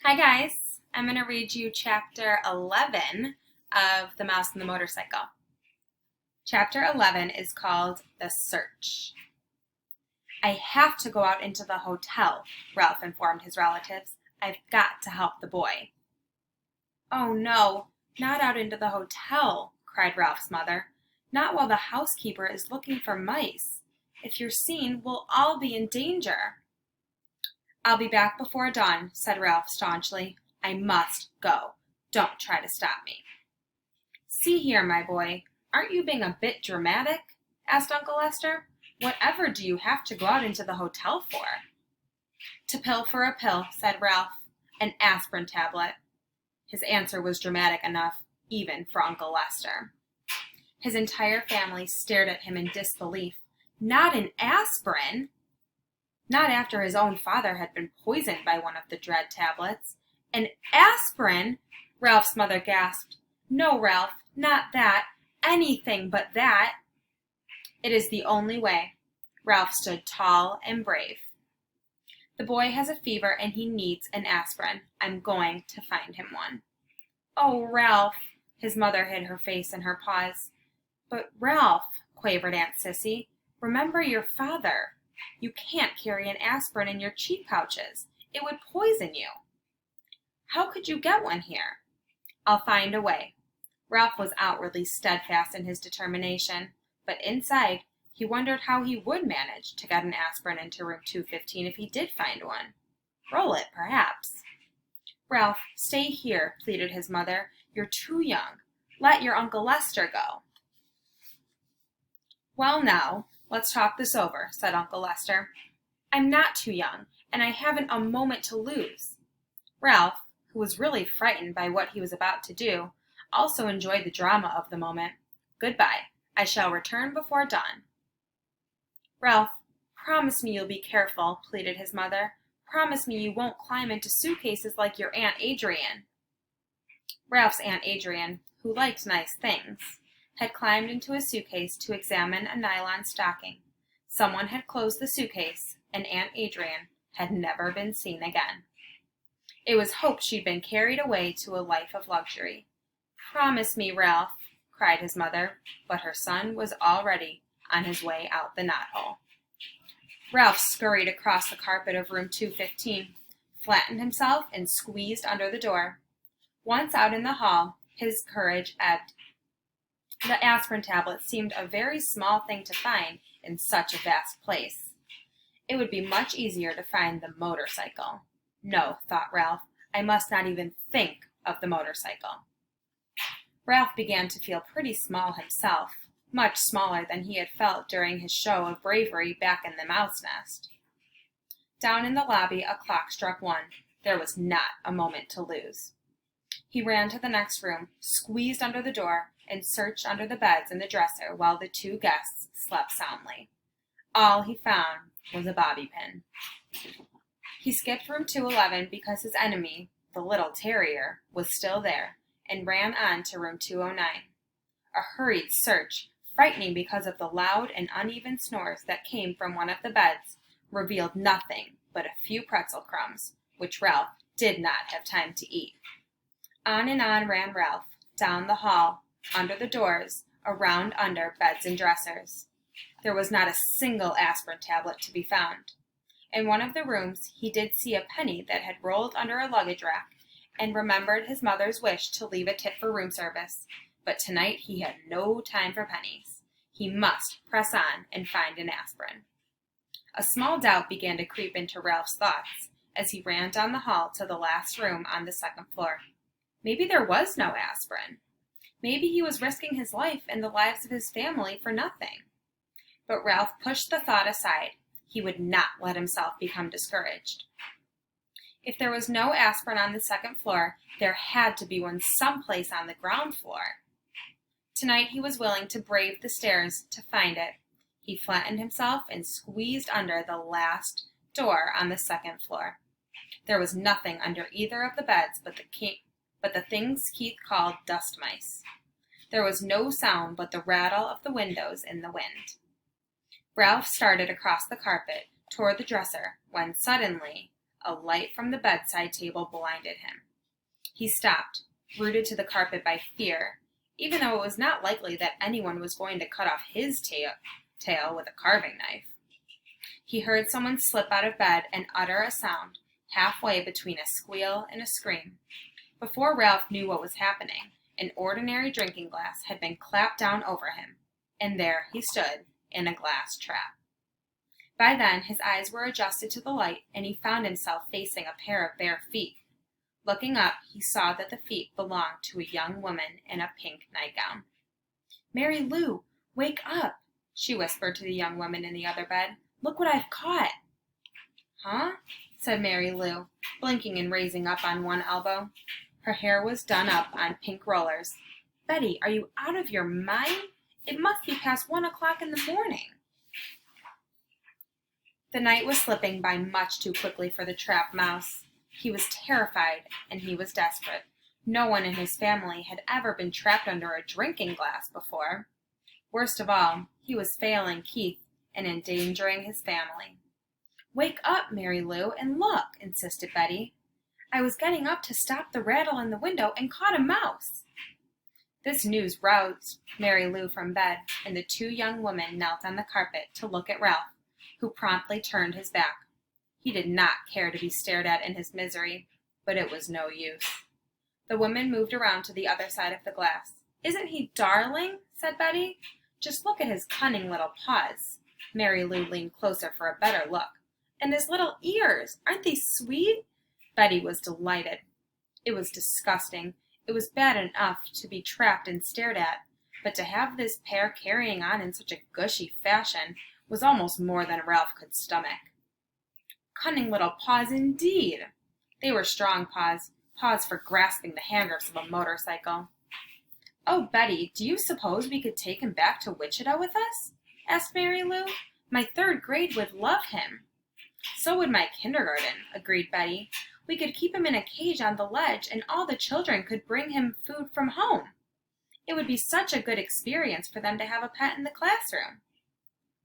Hi guys, I'm going to read you chapter 11 of The Mouse and the Motorcycle. Chapter 11 is called The Search. I have to go out into the hotel, Ralph informed his relatives. I've got to help the boy. Oh no, not out into the hotel, cried Ralph's mother. Not while the housekeeper is looking for mice. If you're seen, we'll all be in danger. I'll be back before dawn, said Ralph staunchly. I must go. Don't try to stop me. See here, my boy, aren't you being a bit dramatic? Asked Uncle Lester. Whatever do you have to go out into the hotel for? To pill for a pill, said Ralph. An aspirin tablet. His answer was dramatic enough, even for Uncle Lester. His entire family stared at him in disbelief. Not an aspirin? Not after his own father had been poisoned by one of the dread tablets. An aspirin? Ralph's mother gasped. No, Ralph, not that. Anything but that. It is the only way. Ralph stood tall and brave. The boy has a fever and he needs an aspirin. I'm going to find him one. Oh, Ralph. His mother hid her face in her paws. But Ralph, quavered Aunt Sissy, remember your father. You can't carry an aspirin in your cheek pouches. It would poison you. How could you get one here? I'll find a way. Ralph was outwardly steadfast in his determination, but inside he wondered how he would manage to get an aspirin into room 215 if he did find one. Roll it, perhaps. Ralph, stay here, pleaded his mother. You're too young. Let your Uncle Lester go. Well, now, let's talk this over, said Uncle Lester. I'm not too young, and I haven't a moment to lose. Ralph, who was really frightened by what he was about to do, also enjoyed the drama of the moment. Goodbye. I shall return before dawn. Ralph, promise me you'll be careful, pleaded his mother. Promise me you won't climb into suitcases like your Aunt Adrian. Ralph's Aunt Adrian, who liked nice things, had climbed into a suitcase to examine a nylon stocking. Someone had closed the suitcase, and Aunt Adrian had never been seen again. It was hoped she'd been carried away to a life of luxury. Promise me, Ralph, cried his mother, but her son was already on his way out the knothole. Ralph scurried across the carpet of room 215, flattened himself, and squeezed under the door. Once out in the hall, his courage ebbed. The aspirin tablet seemed a very small thing to find in such a vast place. It would be much easier to find the motorcycle. No, thought Ralph, I must not even think of the motorcycle. Ralph began to feel pretty small himself, much smaller than he had felt during his show of bravery back in the mouse nest. Down in the lobby, a clock struck 1. There was not a moment to lose. He ran to the next room, squeezed under the door, and searched under the beds and the dresser while the 2 guests slept soundly. All he found was a bobby pin. He skipped room 211 because his enemy, the little terrier, was still there, and ran on to room 209. A hurried search, frightening because of the loud and uneven snores that came from one of the beds, revealed nothing but a few pretzel crumbs, which Ralph did not have time to eat. On and on ran Ralph, down the hall, under the doors, around under beds and dressers. There was not a single aspirin tablet to be found. In one of the rooms he did see a penny that had rolled under a luggage rack, and remembered his mother's wish to leave a tip for room service. But tonight he had no time for pennies. He must press on and find an aspirin. A small doubt began to creep into Ralph's thoughts as he ran down the hall to the last room on the 2nd floor. Maybe there was no aspirin. Maybe he was risking his life and the lives of his family for nothing. But Ralph pushed the thought aside. He would not let himself become discouraged. If there was no aspirin on the 2nd floor, there had to be one someplace on the ground floor. Tonight he was willing to brave the stairs to find it. He flattened himself and squeezed under the last door on the 2nd floor. There was nothing under either of the beds but the things Keith called dust mice. There was no sound but the rattle of the windows in the wind. Ralph started across the carpet toward the dresser when suddenly A light from the bedside table blinded him. He stopped, rooted to the carpet by fear, even though it was not likely that anyone was going to cut off his tail with a carving knife. He heard someone slip out of bed and utter a sound halfway between a squeal and a scream. Before Ralph knew what was happening, an ordinary drinking glass had been clapped down over him, and there he stood in a glass trap. By then his eyes were adjusted to the light, and he found himself facing a pair of bare feet. Looking up, he saw that the feet belonged to a young woman in a pink nightgown. "Mary Lou, wake up," she whispered to the young woman in the other bed. "Look what I've caught." "Huh?" said Mary Lou, blinking and raising up on one elbow. Her hair was done up on pink rollers. "Betty, are you out of your mind? It must be past 1 o'clock in the morning." The night was slipping by much too quickly for the trapped mouse. He was terrified, and he was desperate. No one in his family had ever been trapped under a drinking glass before. Worst of all, he was failing Keith and endangering his family. "Wake up, Mary Lou, and look," insisted Betty. "I was getting up to stop the rattle in the window and caught a mouse." This news roused Mary Lou from bed, and the two young women knelt on the carpet to look at Ralph, who promptly turned his back. He did not care to be stared at in his misery, but it was no use. The woman moved around to the other side of the glass. "Isn't he darling?" said Betty. "Just look at his cunning little paws." Mary Lou leaned closer for a better look. "And his little ears, aren't they sweet?" Betty was delighted. It was disgusting. It was bad enough to be trapped and stared at, but to have this pair carrying on in such a gushy fashion was almost more than Ralph could stomach. Cunning little paws indeed! They were strong paws, paws for grasping the handgrips of a motorcycle. "Oh, Betty, do you suppose we could take him back to Wichita with us?" asked Mary Lou. "My 3rd grade would love him." "So would my kindergarten," agreed Betty. "We could keep him in a cage on the ledge, and all the children could bring him food from home. It would be such a good experience for them to have a pet in the classroom."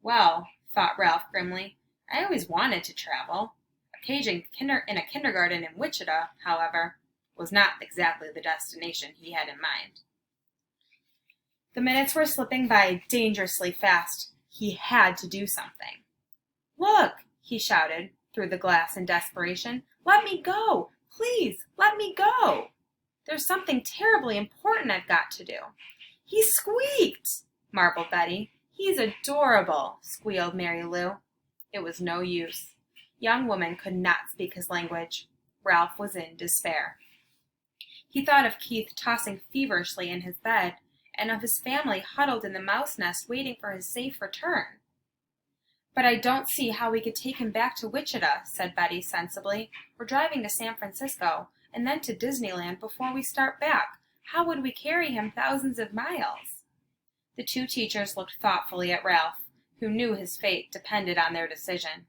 "Well," thought Ralph grimly, "I always wanted to travel." A cage in a kindergarten in Wichita, however, was not exactly the destination he had in mind. The minutes were slipping by dangerously fast. He had to do something. "Look!" he shouted through the glass in desperation. "Let me go! Please, let me go! There's something terribly important I've got to do." "He squeaked!" marveled Betty. "He's adorable," squealed Mary Lou. It was no use. Young woman could not speak his language. Ralph was in despair. He thought of Keith tossing feverishly in his bed, and of his family huddled in the mouse nest waiting for his safe return. "But I don't see how we could take him back to Wichita," said Betty sensibly. "We're driving to San Francisco, and then to Disneyland before we start back. How would we carry him thousands of miles?" The two teachers looked thoughtfully at Ralph, who knew his fate depended on their decision.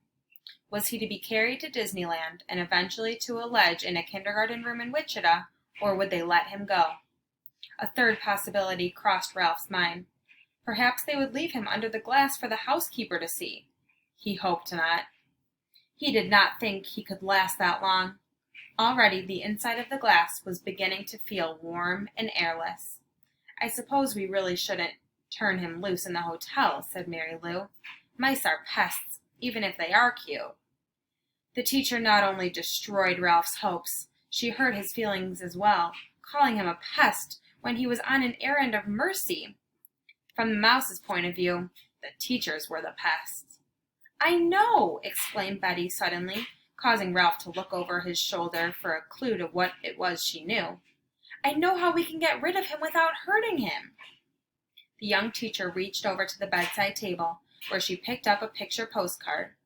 Was he to be carried to Disneyland and eventually to a ledge in a kindergarten room in Wichita, or would they let him go? A third possibility crossed Ralph's mind. Perhaps they would leave him under the glass for the housekeeper to see. He hoped not. He did not think he could last that long. Already the inside of the glass was beginning to feel warm and airless. "I suppose we really shouldn't turn him loose in the hotel," said Mary Lou. "Mice are pests, even if they are cute." The teacher not only destroyed Ralph's hopes, she hurt his feelings as well, calling him a pest when he was on an errand of mercy. From the mouse's point of view, the teachers were the pests. "I know!" exclaimed Betty suddenly, causing Ralph to look over his shoulder for a clue to what it was she knew. "I know how we can get rid of him without hurting him." The young teacher reached over to the bedside table, where she picked up a picture postcard.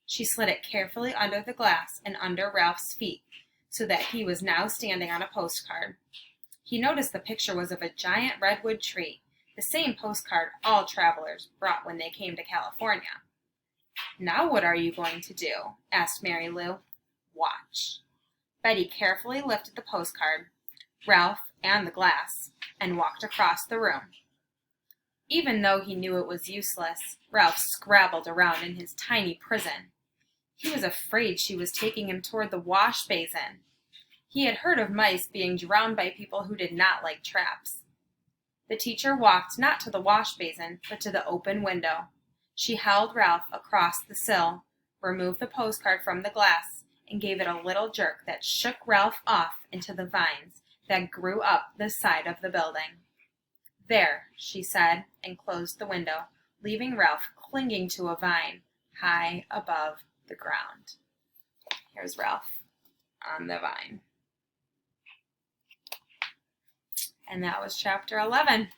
She slid it carefully under the glass and under Ralph's feet, so that he was now standing on a postcard. He noticed the picture was of a giant redwood tree, the same postcard all travelers brought when they came to California. "Now what are you going to do?" asked Mary Lou. "Watch." Betty carefully lifted the postcard, Ralph and the glass, and walked across the room. Even though he knew it was useless, Ralph scrabbled around in his tiny prison. He was afraid she was taking him toward the wash basin. He had heard of mice being drowned by people who did not like traps. The teacher walked not to the wash basin, but to the open window. She held Ralph across the sill, removed the postcard from the glass, and gave it a little jerk that shook Ralph off into the vines that grew up the side of the building. "There," she said, and closed the window, leaving Ralph clinging to a vine high above the ground. Here's Ralph on the vine. And that was chapter 11.